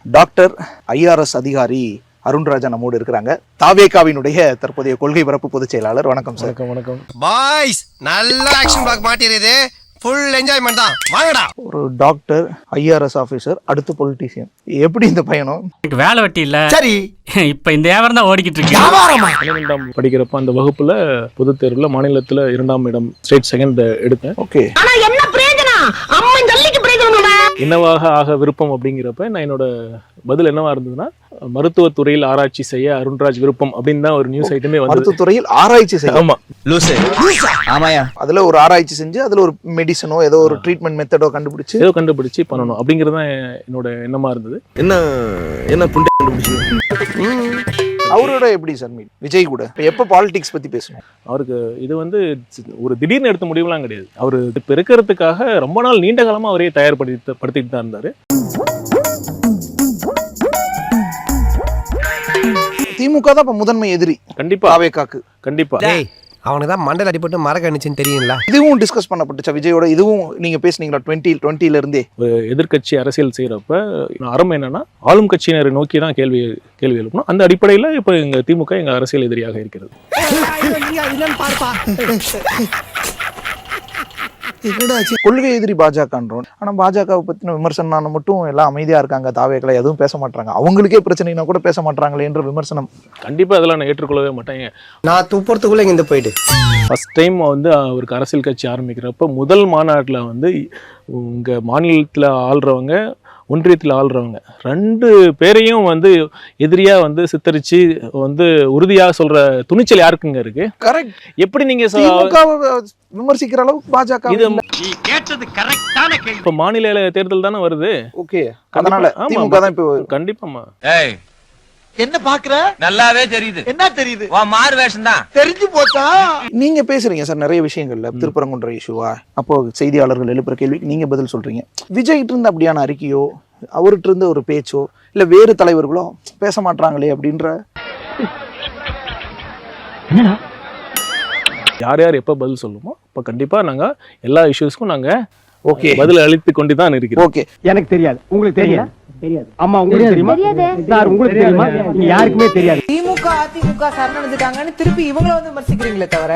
Doctor IRS அதிகாரி அருண்ராஜா நம்மோடு இருக்கிறாங்க. தாவேகாவினுடைய தற்போதைய கொள்கை பரப்பு பொதுச் செயலாளர். வணக்கம் சார். வணக்கம். பாய்ஸ் நல்ல ஆக்ஷன் பிளாக் மாட்டிருது. ஃபுல் என்ஜாய்மென்ட் தான். வாங்கடா. ஒரு டாக்டர், ஐஆர்எஸ் ஆபீசர், அடுத்து பொலிட்டீஷியன். எப்படி இந்த பயணம்? எனக்கு வேலை வெட்டி இல்ல. சரி. இப்ப இந்த வியாபாரம் தான் ஓடிக்கிட்டு இருக்கு. 12ஆம் படிக்கிறப்ப அந்த வகுப்புல பொது தேர்வுல மாநிலத்துல 2ஆம் இடம், ஸ்டேட் செகண்ட் எடுத்தேன். ஓகே. ஆனா என்ன பிரயோஜனம்? அம்மன் ஜல்லிக்கு பிரயோஜனம். என்னவாக ஆக விருப்பம் அப்படிங்கிறப்ப நான் என்னோட பதில் என்னவா இருந்ததுன்னா, மருத்துவத்துறையில் ஆராய்ச்சி செய்ய அருண்ராஜ் விருப்பம் அப்படின்னு தான் ஒரு நியூஸ் ஐட்டமே வந்து. மருத்துவத்துறையில் ஆராய்ச்சி செய்ய. ஆமா. லூசு. ஆமாயா. அதுல ஒரு ஆராய்ச்சி செஞ்சு அதுல ஒரு மெடிசனோ ஏதோ ஒரு ட்ரீட்மெண்ட் மெத்தடோ கண்டுபிடிச்சு பண்ணணும் அப்படிங்கிறது தான் என்னோட எண்ணமா இருந்தது. என்ன புண்டை கண்டுபிடிச்சு அவரோட எப்படி சார் மீட் விஜய் கூட எப்ப பாலிடிக்ஸ் பத்தி பேசணும்? அவருக்கு இது வந்து ஒரு திடீர்னு எடுத்த முடிவுலாம் கிடையாது. அவரு இப்ப இருக்கிறதுக்காக ரொம்ப நாள் நீண்ட காலமா அவரே தயார்படுத்திட்டு தான் இருந்தாரு. திமுக தான் இப்ப முதன்மை எதிரி. கண்டிப்பா. தாவேகாக்கு கண்டிப்பா. அவனுக்கு தான் மண்டல் அடிபட்டு மரக்கணிச்சுன்னு தெரியுங்களா? இதுவும் டிஸ்கஸ் பண்ணப்பட்டுச்சா விஜயோட? இதுவும் நீங்க பேசுனீங்களா 2020ல இருந்தே? ஒரு எதிர்கட்சி அரசியல் செய்யறப்ப அறம் என்னன்னா, ஆளும் கட்சியினரை நோக்கி தான் கேள்வி எழுப்பணும். அந்த அடிப்படையில இப்ப எங்க திமுக எங்க அரசியல் எதிரியாக இருக்கிறது. கொள்கை எதிரி பாஜகன்றோம். ஆனா பாஜகவை பத்தின விமர்சனம் மட்டும் எல்லாம் அமைதியா இருக்காங்க. தாவேகளை எதுவும் பேச மாட்டாங்க. அவங்களுக்கே பிரச்சனைனா கூட பேச மாட்டாங்களே என்ற விமர்சனம். கண்டிப்பா அதெல்லாம் நான் ஏற்றுக்கொள்ளவே மாட்டேன். நான் துப்புறதுக்குள்ள இங்க போயிட்டு ஃபர்ஸ்ட் டைம் வந்து அவருக்கு அரசியல் கட்சி ஆரம்பிக்கிறப்ப முதல் மாநாட்டில் வந்து இங்க மாநிலத்தில் ஆள்றவங்க, ஒன்றியத்தில் ஆள்றவங்க 2 பேரையும் வந்து எதிரியா வந்து சித்தரிச்சு வந்து உறுதியாக சொல்ற துணிச்சல் யாருக்குங்க இருக்கு? கரெக்ட். எப்படி நீங்க விமர்சிக்கிற அளவுக்கு பாஜக இது இப்ப மாநில தேர்தல் தானே வருது. ஓகே. அதனால திமுக தான் இப்போ கண்டிப்பாமா. என்ன பாக்குற? நல்லாவே தெரியுது. என்ன தெரியுது? மாறு வேஷம் தான் தெரிஞ்சு போச்சா? நீங்க பேசுறீங்க சார் நிறைய விஷயங்கள்ல. திருப்பரங்குன்ற இஷ்யூவா அப்போ செய்தியாளர்கள் எழுப்புற கேள்விக்கு நீங்க பதில் சொல்றீங்க. விஜய்கிட்ட இருந்து அப்படியான அறிக்கையோ, அவர்கிட்ட இருந்து ஒரு பேச்சோ, இல்ல வேறு தலைவர்களோ பேச மாட்டாங்களே அப்படின்ற யார் யார் எப்ப பதில் சொல்லுமோ அப்ப கண்டிப்பா நாங்க எல்லா இஷ்யூஸ்க்கும் நாங்க ஓகே பதில் அளித்து கொண்டு தான் இருக்கிறோம். ஓகே. எனக்கு தெரியாது, உங்களுக்கு தெரியாது. அம்மா உங்களுக்கு தெரியுமா? சார் உங்களுக்கு தெரியுமா? யாருக்குமே தெரியாது. திமுக அதிமுக சரணடைஞ்சிட்டாங்கன்னு திருப்பி இவங்கள வந்து விமர்சிக்கிறீங்களே தவிர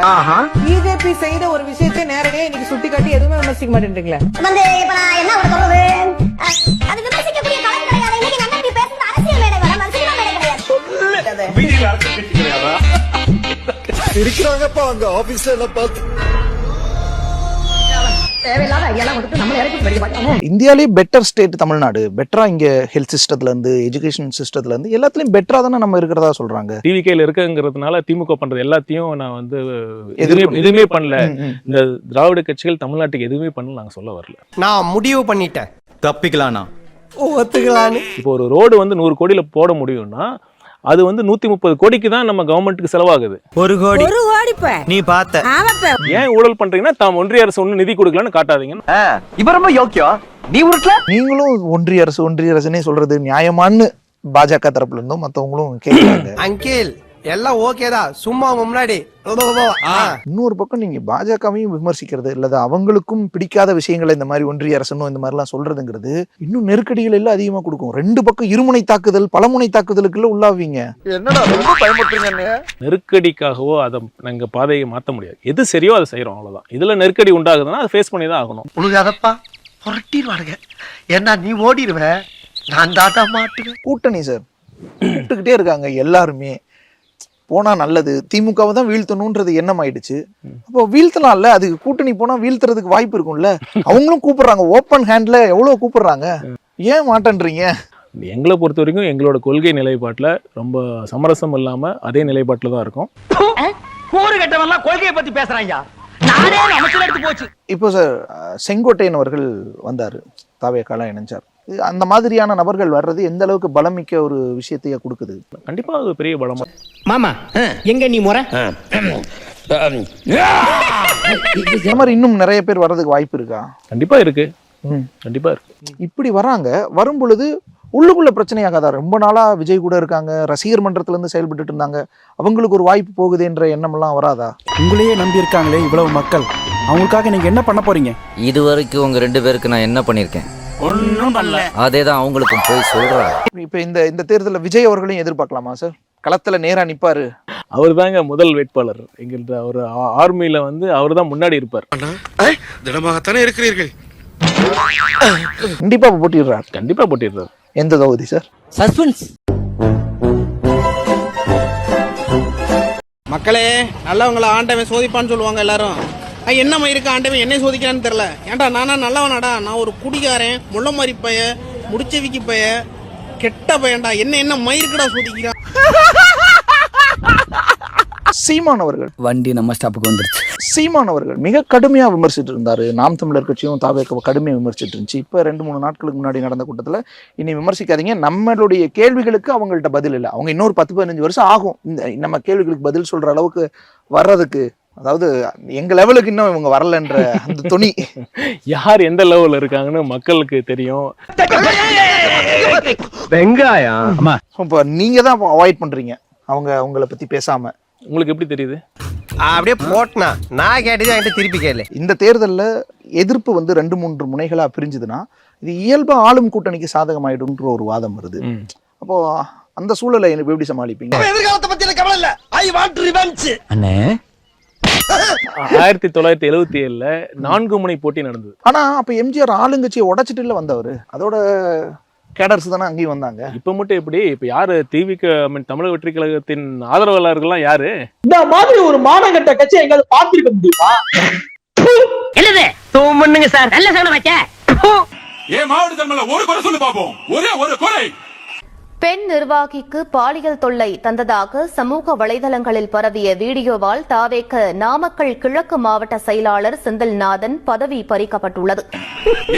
பிஜேபி செய்த ஒரு விஷயத்தை நேரடியா இன்னைக்கு சுட்டி காட்டி எதுவுமே விமர்சிக்க மாட்டேன்றீங்களே. வந்து இப்ப நான் என்ன ஒரு சொல்றது? அது விமர்சிக்கக்கூடிய களம் கிடையாது. இன்னைக்கு நம்ம இப்படி பேசுறது அரசியல் மேடை வேற, அரசியல் மேடை கிடையாது. இருக்கிறாங்கப்பா அங்க ஆபீஸ்ல எல்லாம் பார்த்து தேவையில்லாத ஐடியாலாம் கொடுத்து நம்மள இறக்கி படிக்க. இந்தியாவிலேயே பெட்டர் ஸ்டேட் தமிழ்நாடு. பெட்டரா இங்க ஹெல்த் சிஸ்டத்துல இருந்து, எஜுகேஷன் சிஸ்டத்துல இருந்து எல்லாத்துலயும் பெட்டரா தானே நம்ம இருக்கிறதா சொல்றாங்க. டிவிகேல இருக்குங்கிறதுனால திமுக பண்றது எல்லாத்தையும் நான் வந்து எதுவுமே பண்ணல. இந்த திராவிட கட்சிகள் தமிழ்நாட்டுக்கு எதுவுமே பண்ணல நாங்க சொல்ல வரல. நான் முடிவு பண்ணிட்டேன். தப்பிக்கலானா ஒத்துக்கலான்னு. இப்போ ஒரு ரோடு வந்து 100 கோடியில போட முடியும்னா அது வந்து 130 கோடிக்கு தான் நம்ம கவர்மெண்ட்டுக்கு செலவாகுது. 1 கோடி நீ பார்த்த ஏன் ஊழல் பண்றீங்கன்னா தாம் ஒன்றிய அரசு ஒண்ணு நிதி கொடுக்கலன்னு காட்டாதீங்க. இப்ப ரொம்ப யோக்கியம். நீ உருட்டல. நீங்களும் ஒன்றிய அரசுனே சொல்றது நியாயமான்னு பாஜக தரப்புல இருந்தும் மத்தவங்களும் கேட்கறாங்க. அங்கிள் எல்லாம் ஓகேதான், சும்மா உங்க முன்னாடி. இன்னொரு பக்கம் நீங்க பாஜகவையும் விமர்சிக்கிறது இல்லது, அவங்களுக்கும் பிடிக்காத விஷயங்களை இந்த மாதிரி ஒன்றிய அரசுன்னு இந்த மாதிரி எல்லாம் சொல்றதுங்கிறது இன்னும் நெருக்கடிகள் எல்லாம் அதிகமா கொடுக்கும். 2 பக்கம் இருமுனை தாக்குதல், பலமுனை தாக்குதலுக்குள்ள உள்ளாவீங்க. என்னடா ரொம்ப பயமுறுத்துறீங்க. நெருக்கடிக்காகவோ அதை நாங்க பாதையை மாற்ற முடியாது. எது சரியோ அதை செய்யறோம், அவ்வளவுதான். இதுல நெருக்கடி உண்டாகுதுன்னா அதை ஃபேஸ் பண்ணி தான் ஆகணும். உனக்கு அதப்பா புரட்டிடுவானுங்க. ஏன்னா நீ ஓடிடுவ, நான் தாத்தா மாட்டுவேன். கூட்டணி சார் கூட்டுக்கிட்டே இருக்காங்க எல்லாருமே. போனா நல்லது, திமுகவை தான் வீழ்த்தணும்ன்றது எண்ணம் ஆயிடுச்சு. அப்போ வீழ்த்தலாம்ல, அதுக்கு கூட்டணி போனா வீழ்த்துறதுக்கு வாய்ப்பு இருக்கும்ல. அவங்களும் கூப்பிடுறாங்க, ஓப்பன் ஹேண்ட்ல எவ்வளவு கூப்பிடுறாங்க. ஏன் மாட்டேன்றீங்க? எங்களை பொறுத்த வரைக்கும் எங்களோட கொள்கை நிலைப்பாட்டுல ரொம்ப சமரசம் இல்லாம அதே நிலைப்பாட்டுல தான் இருக்கும். கூறு கட்டவெல்லாம் கொள்கையை பத்தி பேசுறாங்க. நானே அமைச்சர் எடுத்து போச்சு. இப்போ சார் செங்கோட்டையன் அவர்கள் வந்தாரு, தாவேகால இணைஞ்சார். அந்த மாதிரியான நபர்கள் வர்றது எந்த அளவுக்கு பலமிக்க ஒரு விஷயத்தையே கொடுக்குது? கண்டிப்பா அது பெரிய பலமா. மாமா எங்க நீ முறை இந்த மாதிரி இன்னும் நிறைய பேர் வர்றதுக்கு வாய்ப்பு இருக்கா? கண்டிப்பா இருக்கு. கண்டிப்பா இருக்கு. இப்படி வராங்க, வரும் பொழுது உள்ளுக்குள்ள பிரச்சனையாகாதா? ரொம்ப நாளா விஜய் கூட இருக்காங்க, ரசிகர் மன்றத்துல இருந்து செயல்பட்டு இருந்தாங்க, அவங்களுக்கு ஒரு வாய்ப்பு போகுதுன்ற எண்ணம் எல்லாம் வராதா? உங்களையே நம்பி இருக்காங்களே இவ்வளவு மக்கள், அவங்களுக்காக நீங்க என்ன பண்ண போறீங்க? இது வரைக்கும் உங்க 2 பேருக்கு நான் என்ன பண்ணிருக்கேன்? ஒன்றும் பண்ணல. அதேதான் அவங்களுக்கும் போய் சொல்றாங்க. இப்ப இந்த தேர்தலில் விஜய் அவர்களையும் எதிர்பார்க்கலாமா சார்? களத்துல நேரா நிப்பாரு. அவர் தாங்க முதல் வேட்பாளர். எங்கள்கிட்ட அவர் ஆர்மியில வந்து அவர் தான் முன்னாடி இருப்பார். திடமாகத்தானே இருக்கிறீர்கள். கண்டிப்பா போட்டிடுறாரு. கண்டிப்பா போட்டிடுறாரு. எந்த தொகுதி சார்? சஸ்பென்ஸ். மக்களே, நல்லவங்களை ஆண்டவன் சோதிப்பான்னு சொல்லுவாங்க எல்லாரும். என்னம்மா இருக்கு ஆண்டவன் என்னை சோதிக்கிறான்னு தெரியல. ஏன்டா நானா நல்லவனாடா? நான் ஒரு குடிகாரன், முள்ள மாதிரி பைய, முடிச்சவிக்கு பைய, கெட்ட பையன்டா. என்ன மயிருக்குடா சோதிக்கிறான். சீமான் அவர்கள் வண்டி நம்ம ஸ்டாப்புக்கு வந்துருச்சு. சீமான் அவர்கள் மிக கடுமையா விமர்சிட்டு இருந்தாரு. நாம் தமிழர் கட்சியும் தாவேக கடுமையா விமர்சிட்டு இருந்துச்சு. இப்ப 2-3 நாட்களுக்கு முன்னாடி நடந்த கூட்டத்துல இனி விமர்சிக்காதீங்க, நம்மளுடைய கேள்விகளுக்கு அவங்கள்ட்ட பதில் இல்லை, அவங்க இன்னொரு 10-15 வருஷம் ஆகும் இந்த நம்ம கேள்விகளுக்கு பதில் சொல்ற அளவுக்கு வர்றதுக்கு. அதாவது எங்க லெவலுக்கு இன்னும் இவங்க வரலன்ற அந்த துணி. யார் எந்த லெவல்ல இருக்காங்கன்னு மக்களுக்கு தெரியும். வெங்காயம் இப்ப நீங்க தான் அவாய்ட் பண்றீங்க அவங்கள பத்தி பேசாம. உங்களுக்கு எப்படி தெரியுது? அப்படியே போட்டனா நான் கேட்டது என்கிட்ட திருப்பி கேளு. இந்த தேர்தலில் எதிர்ப்பு வந்து 2-3 முனைகளா பிரிஞ்சுதுன்னா இது இயல்பா ஆளும் கூட்டணிக்கு சாதகமாயிடும்ன்ற ஒரு வாதம் வருது. அப்போ அந்த சூழலை எப்படி சமாளிப்பீங்க? எதிர்காலத்தை பத்தி எனக்கு கவலை இல்ல. I want revenge. அண்ணே 1977ல 4 முனை போட்டி நடந்தது. ஆனா அப்ப எம்ஜிஆர் ஆளுங்கட்சியை உடைச்சிட்டு இல்ல வந்தவர், அதோட கேடர்ஸ் தானே அங்கேயும் வந்தாங்க. இப்ப மட்டும் எப்படி? இப்ப யாரு திவிக தமிழக வெற்றி கழகத்தின் ஆதரவாளர்கள்லாம் யாரு? இந்த மாதிரி ஒரு மானங்கட்ட கட்சி எங்காவது பார்த்திருக்க முடியுமா? என்னது தூமண்ணுங்க சார். நல்ல சகன வச்ச. ஏன் மாவட்ட தலைமையில ஒரு குறை சொல்லு பாப்போம். ஒரே ஒரு குறை. பெண் நிர்வாகிக்கு பாலியல் தொல்லை தந்ததாக சமூக வலைதளங்களில் பரவிய வீடியோவால் தாவேக நாமக்கல் கிழக்கு மாவட்ட செயலாளர் செந்தில்நாதன் பதவி பறிக்கப்பட்டுள்ளது.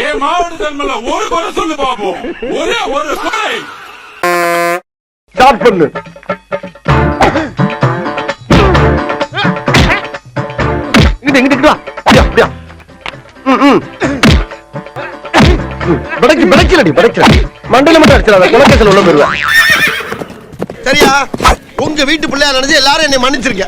ஏன் மாவட்ட தலைமையில ஒரு குறை சொல்லு பாப்போம். ஒரே ஒரு குறை. ஸ்டார்ட் பண்ணு. இங்கிட்டு வா. அப்படியா படைக்கலடி மண்டல மட்டும் அடிச்சிடாத, குலக்கேசல் உள்ள போயிருவேன். சரியா? உங்க வீட்டு பிள்ளையா நினைச்சு எல்லாரும் என்னை மன்னிச்சிருக்க.